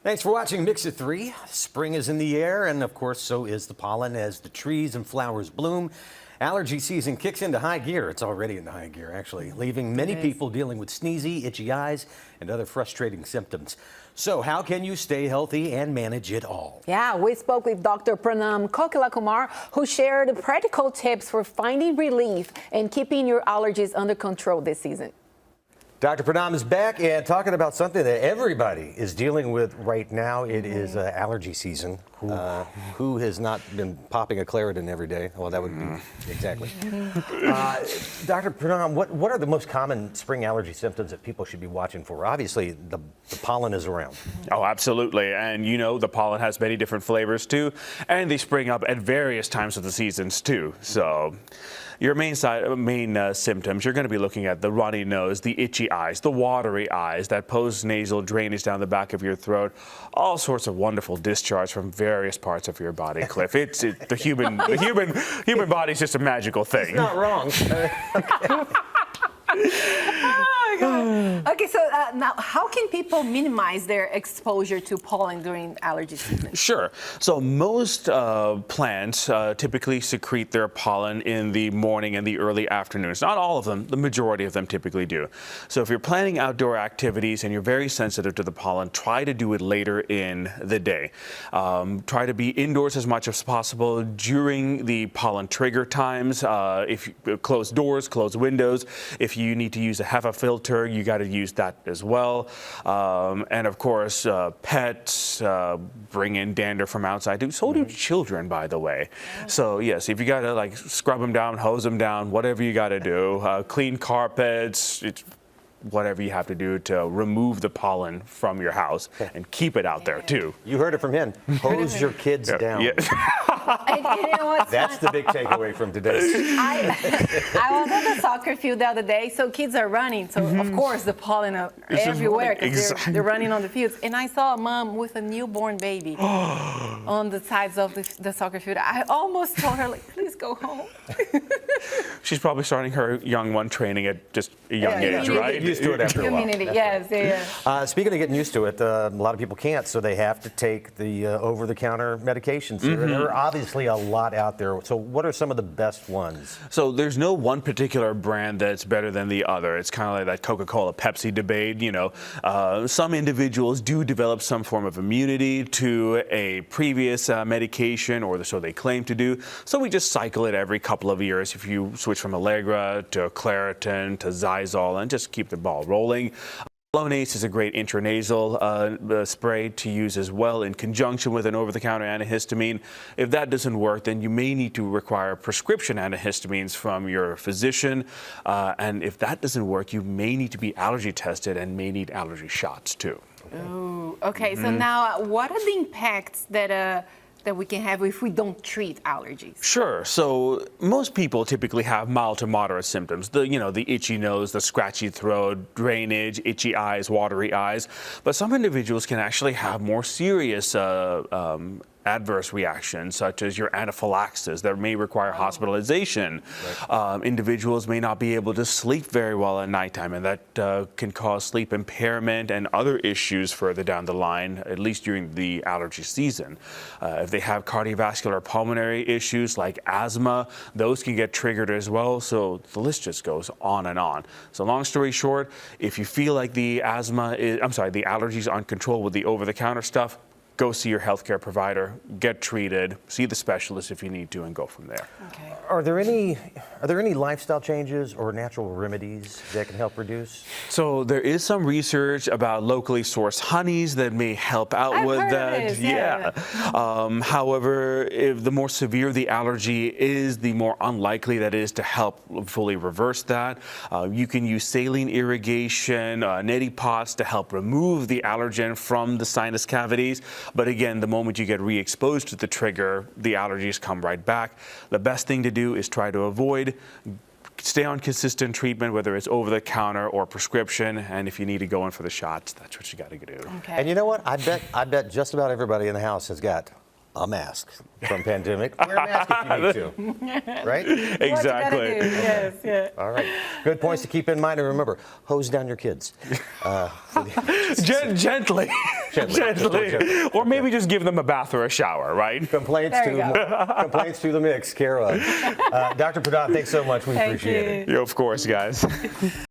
Thanks for watching Mix at 3. Spring is in the air, and of course, so is the pollen as the trees and flowers bloom. Allergy season kicks into high gear. It's already in high gear, actually, leaving many people dealing with sneezy, itchy eyes, and other frustrating symptoms. So how can you stay healthy and manage it all? Yeah, we spoke with Dr. Pranam Kokilakumar, who shared practical tips for finding relief and keeping your allergies under control this season. Dr. Pranam is back and talking about something that everybody is dealing with right now. It is allergy season. Who has not been popping a Claritin every day? Well, that would be exactly. Dr. Pranam, what are the most common spring allergy symptoms that people should be watching for? Obviously, the pollen is around. Oh, absolutely. And you know, the pollen has many different flavors too, and they spring up at various times of the seasons too. So your main symptoms, you're going to be looking at the runny nose, the itchy eyes, the watery eyes, that post-nasal drainage down the back of your throat, all sorts of wonderful discharge from various parts of your body, Cliff. The human body is just a magical thing. It's not wrong. Oh my God. Okay, so now how can people minimize their exposure to pollen during allergy season? Sure. So most plants typically secrete their pollen in the morning and the early afternoons. Not all of them, the majority of them typically do. So if you're planning outdoor activities and you're very sensitive to the pollen, try to do it later in the day. Try to be indoors as much as possible during the pollen trigger times. If you close doors, close windows. If you need to use a HEPA filter, you got to use that as well. And of course, pets bring in dander from outside. So do children, by the way. So yes, if you got to like scrub them down, hose them down, whatever you got to do, clean carpets, whatever you have to do to remove the pollen from your house and keep it out there too. You heard it from him. Hose your kids down. And you know what's That's the big takeaway from today. I was at the soccer field the other day, so kids are running. So of course the pollen are everywhere because they're running on the fields. And I saw a mom with a newborn baby on the sides of the soccer field. I almost told her, like, please go home. She's probably starting her young one training at just a young age, right? Used to it after a while. Yes. Speaking of getting used to it, a lot of people can't, so they have to take the over-the-counter medications. There are obviously a lot out there. So what are some of the best ones? So there's no one particular brand that's better than the other. It's kind of like that Coca-Cola Pepsi debate. You know, some individuals do develop some form of immunity to a previous medication, or so they claim to do. So we just cycle it every couple of years. If you switch from Allegra to Claritin to Zysol, and just keep the ball rolling. Flonase is a great intranasal spray to use as well in conjunction with an over-the-counter antihistamine. If that doesn't work, then you may need to require prescription antihistamines from your physician. And if that doesn't work, you may need to be allergy tested and may need allergy shots too. Oh, okay. So now, what are the impacts that we can have if we don't treat allergies? Sure. So most people typically have mild to moderate symptoms. The itchy nose, the scratchy throat, drainage, itchy eyes, watery eyes. But some individuals can actually have more serious adverse reactions, such as your anaphylaxis that may require hospitalization. Right. Individuals may not be able to sleep very well at nighttime, and that can cause sleep impairment and other issues further down the line, at least during the allergy season. If they have cardiovascular pulmonary issues like asthma, those can get triggered as well. So the list just goes on and on. So long story short, if you feel like the allergies aren't controlled with the over-the-counter stuff, go see your healthcare provider, get treated, see the specialist if you need to, and go from there. Okay. Are there any lifestyle changes or natural remedies that can help reduce? So there is some research about locally sourced honeys that may help out with that. However, if the more severe the allergy is, the more unlikely that is to help fully reverse that. You can use saline irrigation, neti pots to help remove the allergen from the sinus cavities. But again, the moment you get re-exposed to the trigger, the allergies come right back. The best thing to do is try to avoid, stay on consistent treatment, whether it's over the counter or prescription. And if you need to go in for the shots, that's what you got to do. Okay. And you know what? I bet just about everybody in the house has got a mask from pandemic. Wear a mask if you need to, right? Exactly. Yes, yeah. All right. Good points to keep in mind, and remember, hose down your kids. Gently. Gently. Or maybe just give them a bath or a shower, right? Complaints to the mix, Kara. Dr. Pradhan, thanks so much. We appreciate it. Yeah, of course, guys.